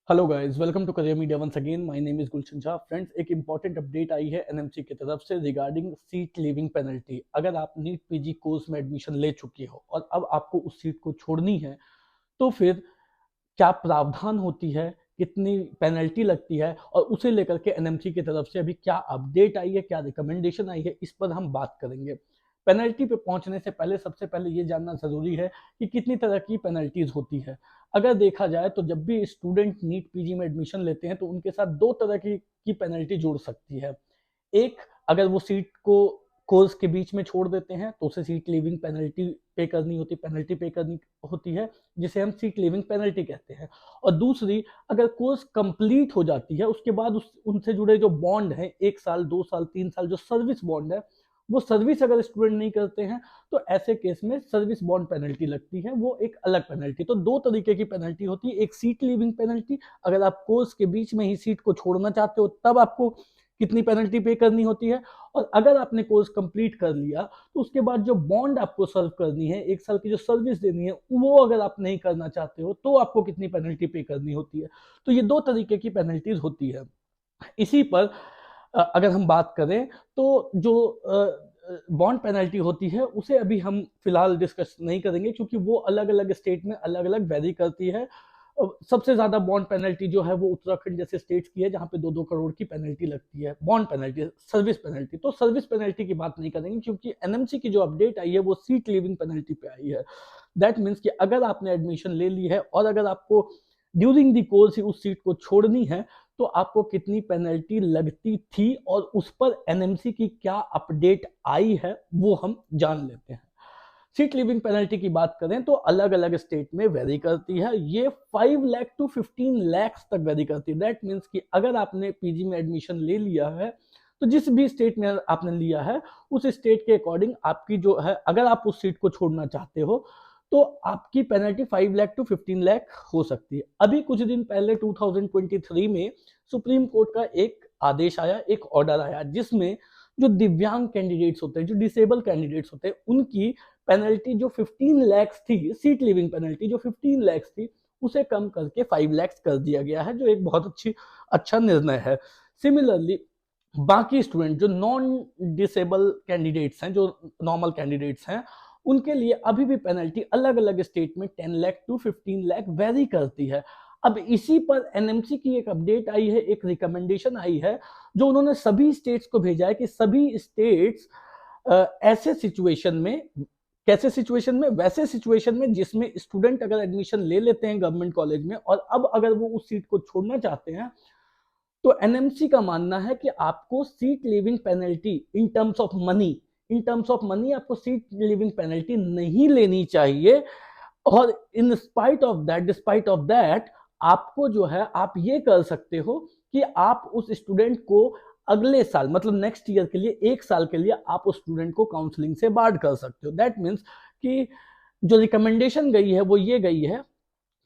Hello guys, welcome to career media once again. My name is Gulshan Jha. Friends, एक important update आई है NMC की तरफ से रिगार्डिंग सीट लीविंग पेनल्टी। अगर आप नीट पीजी कोर्स में एडमिशन ले चुके हो और अब आपको उस सीट को छोड़नी है, तो फिर क्या प्रावधान होती है, कितनी पेनल्टी लगती है और उसे लेकर के एनएमसी की तरफ से अभी क्या अपडेट आई है, क्या रिकमेंडेशन आई है, इस पर हम बात करेंगे। पेनल्टी पे पहुंचने से पहले सबसे पहले ये जानना जरूरी है कि कितनी तरह की पेनल्टीज होती है। अगर देखा जाए तो जब भी स्टूडेंट नीट पीजी में एडमिशन लेते हैं तो उनके साथ दो तरह की पेनल्टी जुड़ सकती है। एक, अगर वो सीट को कोर्स के बीच में छोड़ देते हैं तो उसे सीट लीविंग पेनल्टी पे करनी होती है, जिसे हम सीट लीविंग पेनल्टी कहते हैं। और दूसरी, अगर कोर्स कंप्लीट हो जाती है उसके बाद उनसे जुड़े जो बॉन्ड है, 1 साल 2 साल 3 साल जो सर्विस बॉन्ड है, वो सर्विस अगर स्टूडेंट नहीं करते हैं तो ऐसे केस में सर्विस बॉन्ड पेनल्टी लगती है, वो एक अलग पेनल्टी। तो दो तरीके की पेनल्टी होती है। एक सीट लीविंग पेनल्टी, अगर आप कोर्स के बीच में ही सीट को छोड़ना चाहते हो तब आपको कितनी पेनल्टी पे करनी होती है। और अगर आपने कोर्स कंप्लीट कर लिया तो उसके बाद जो बॉन्ड आपको सर्व करनी है, 1 साल की जो सर्विस देनी है, वो अगर आप नहीं करना चाहते हो तो आपको कितनी पेनल्टी पे करनी होती है। तो ये दो तरीके की पेनल्टीज होती है। इसी पर अगर हम बात करें तो जो बॉन्ड पेनल्टी होती है उसे अभी हम फिलहाल डिस्कस नहीं करेंगे, क्योंकि वो अलग अलग स्टेट में अलग अलग वेरी करती है। सबसे ज्यादा बॉन्ड पेनल्टी जो है वो उत्तराखंड जैसे स्टेट की है, जहां पे 2-2 करोड़ की पेनल्टी लगती है। बॉन्ड पेनल्टी, सर्विस पेनल्टी, तो सर्विस पेनल्टी की बात नहीं करेंगे, क्योंकि एनएमसी की जो अपडेट आई है वो सीट लीविंग पेनल्टी पे आई है। दैट मीन्स कि अगर आपने एडमिशन ले ली है और अगर आपको ड्यूरिंग दी कोर्स ही उस सीट को छोड़नी है तो आपको कितनी पेनल्टी लगती थी और उस पर एनएमसी की क्या अपडेट आई है वो हम जान लेते हैं। सीट लिविंग पेनल्टी की बात करें तो अलग अलग स्टेट में वेरी करती है। ये 5 लाख टू 15 लाख तक वेरी करती है। दैट मीन्स कि अगर आपने पीजी में एडमिशन ले लिया है तो जिस भी स्टेट में आपने लिया है उस स्टेट के अकॉर्डिंग आपकी जो है, अगर आप उस सीट को छोड़ना चाहते हो तो आपकी पेनल्टी 5 लाख टू 15 लाख हो सकती है। अभी कुछ दिन पहले 2023 में सुप्रीम कोर्ट का एक आदेश आया, एक ऑर्डर आया, जिसमें जो दिव्यांग कैंडिडेट्स होते हैं, जो डिसेबल कैंडिडेट्स होते हैं, उनकी पेनल्टी जो 15 लाख थी, सीट लिविंग पेनल्टी जो 15 लाख थी, उसे कम करके 5 लाख कर दिया गया है, जो एक बहुत अच्छा निर्णय है। सिमिलरली बाकी स्टूडेंट जो नॉन डिसेबल कैंडिडेट्स हैं, जो नॉर्मल कैंडिडेट्स हैं, उनके लिए अभी भी पेनल्टी अलग अलग स्टेट में 10 लाख टू 15 लाख वेरी करती है। अब इसी पर एनएमसी की एक अपडेट आई है, एक रिकमेंडेशन आई है, जो उन्होंने सभी स्टेट्स को भेजा है कि सभी स्टेट्स ऐसे सिचुएशन में, कैसे सिचुएशन में, वैसे सिचुएशन में जिसमें स्टूडेंट अगर एडमिशन ले लेते हैं गवर्नमेंट कॉलेज में और अब अगर वो उस सीट को छोड़ना चाहते हैं, तो एनएमसी का मानना है कि आपको seat living penalty in terms of money आपको सीट लिविंग पेनल्टी नहीं लेनी चाहिए। और डिस्पाइट ऑफ दैट आपको जो है, आप ये कर सकते हो कि आप उस स्टूडेंट को अगले साल, मतलब नेक्स्ट ईयर के लिए, 1 साल के लिए आप उस स्टूडेंट को काउंसलिंग से बार्ड कर सकते हो। दैट मीन्स कि जो रिकमेंडेशन गई है वो ये गई है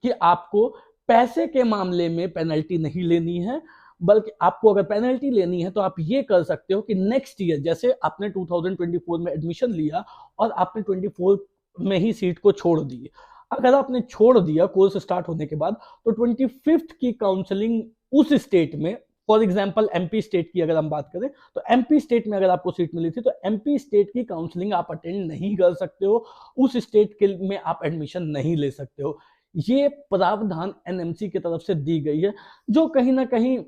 कि आपको पैसे के मामले में पेनल्टी नहीं लेनी है, बल्कि आपको अगर पेनल्टी लेनी है तो आप ये कर सकते हो कि नेक्स्ट ईयर, जैसे आपने 2024 में एडमिशन लिया और आपने 24 में ही सीट को छोड़ दी, अगर आपने छोड़ दिया कोर्स स्टार्ट होने के बाद, तो 25th की काउंसलिंग उस स्टेट में, फॉर एग्जांपल एमपी स्टेट की अगर हम बात करें तो एमपी स्टेट में अगर आपको सीट मिली थी तो एमपी स्टेट की काउंसलिंग आप अटेंड नहीं कर सकते हो, उस स्टेट के में आप एडमिशन नहीं ले सकते हो। ये प्रावधान एनएमसी की तरफ से दी गई है, जो कहीं ना कहीं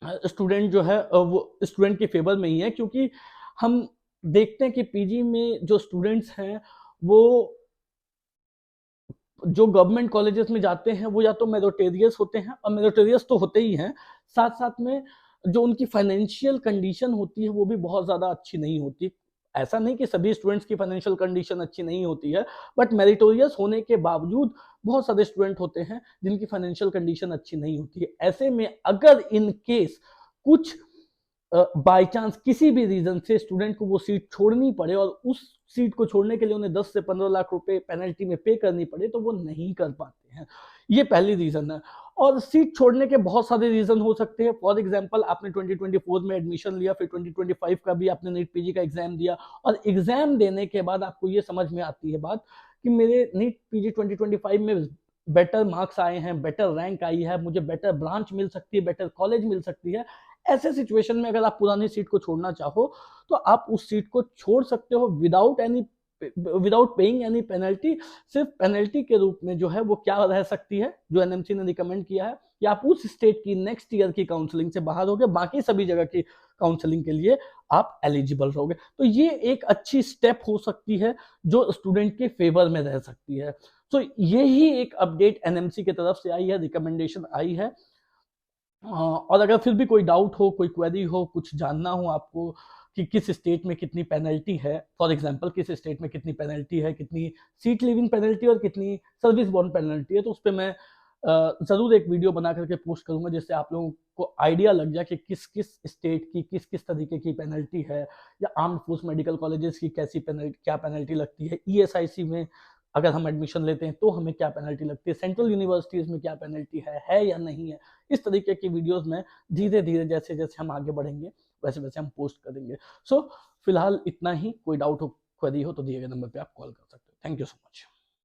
स्टूडेंट जो है वो स्टूडेंट के फेवर में ही है, क्योंकि हम देखते हैं कि पीजी में जो स्टूडेंट्स हैं वो जो गवर्नमेंट कॉलेजेस में जाते हैं वो या तो मेरिटोरियस होते हैं, और मेरिटोरियस तो होते ही हैं, साथ साथ में जो उनकी फाइनेंशियल कंडीशन होती है वो भी बहुत ज़्यादा अच्छी नहीं होती। ऐसा नहीं कि सभी स्टूडेंट्स की फाइनेंशियल कंडीशन अच्छी नहीं होती है, बट मेरिटोरियस होने के बावजूद बहुत सारे स्टूडेंट होते हैं जिनकी फाइनेंशियल कंडीशन अच्छी नहीं होती है। ऐसे में अगर इन केस कुछ बाय चांस किसी भी रीजन से स्टूडेंट को वो सीट छोड़नी पड़े और उस सीट को छोड़ने के लिए उन्हें 10 से 15 लाख रुपए पेनल्टी में पे करनी पड़े, तो वो नहीं कर पाते हैं। ये पहली रीजन है। और सीट छोड़ने के बहुत सारे रीजन हो सकते हैं। फॉर एग्जांपल, आपने 2024 में एडमिशन लिया, फिर 2025 का भी आपने नीट पीजी का एग्जाम दिया, और एग्जाम देने के बाद आपको ये समझ में आती है बात कि मेरे नीट पीजी 2025 में बेटर मार्क्स आए हैं, बेटर रैंक आई है, मुझे बेटर ब्रांच मिल सकती है, बेटर कॉलेज मिल सकती है, ऐसे सिचुएशन में अगर आप पुरानी सीट को छोड़ना चाहो तो आप उस सीट को छोड़ सकते हो विदाउट पेइंग एनी पेनल्टी। सिर्फ पेनल्टी के रूप में जो है वो क्या रह सकती है, जो एनएमसी ने रिकमेंड किया है कि आप उस स्टेट की नेक्स्ट ईयर की काउंसलिंग से बाहर हो गए, बाकी सभी जगह की काउंसलिंग के लिए आप एलिजिबल रहोगे। तो ये एक अच्छी स्टेप हो सकती है जो स्टूडेंट के फेवर में रह सकती है। तो यही एक अपडेट एनएमसी की तरफ से आई है, रिकमेंडेशन आई है। और अगर फिर भी कोई डाउट हो, कोई क्वेरी हो, कुछ जानना हो आपको कि किस स्टेट में कितनी पेनल्टी है, फॉर एग्जांपल किस स्टेट में कितनी पेनल्टी है, कितनी सीट लिविंग पेनल्टी और कितनी सर्विस बॉन्ड पेनल्टी है, तो उस पर मैं जरूर एक वीडियो बना करके पोस्ट करूंगा जिससे आप लोगों को आइडिया लग जाए कि किस किस स्टेट की किस किस तरीके की पेनल्टी है, या आर्म्ड फोर्स मेडिकल कॉलेजेस की कैसी पेनल्टी, क्या पेनल्टी लगती है, ईएसआईसी में अगर हम एडमिशन लेते हैं तो हमें क्या पेनल्टी लगती है, सेंट्रल यूनिवर्सिटीज में क्या पेनल्टी है या नहीं है। इस तरीके की वीडियोस में धीरे धीरे जैसे जैसे हम आगे बढ़ेंगे वैसे वैसे हम पोस्ट करेंगे। सो फिलहाल इतना ही, कोई डाउट हो, क्वेरी हो तो दिए गए नंबर पे आप कॉल कर सकते हो। Thank you so much.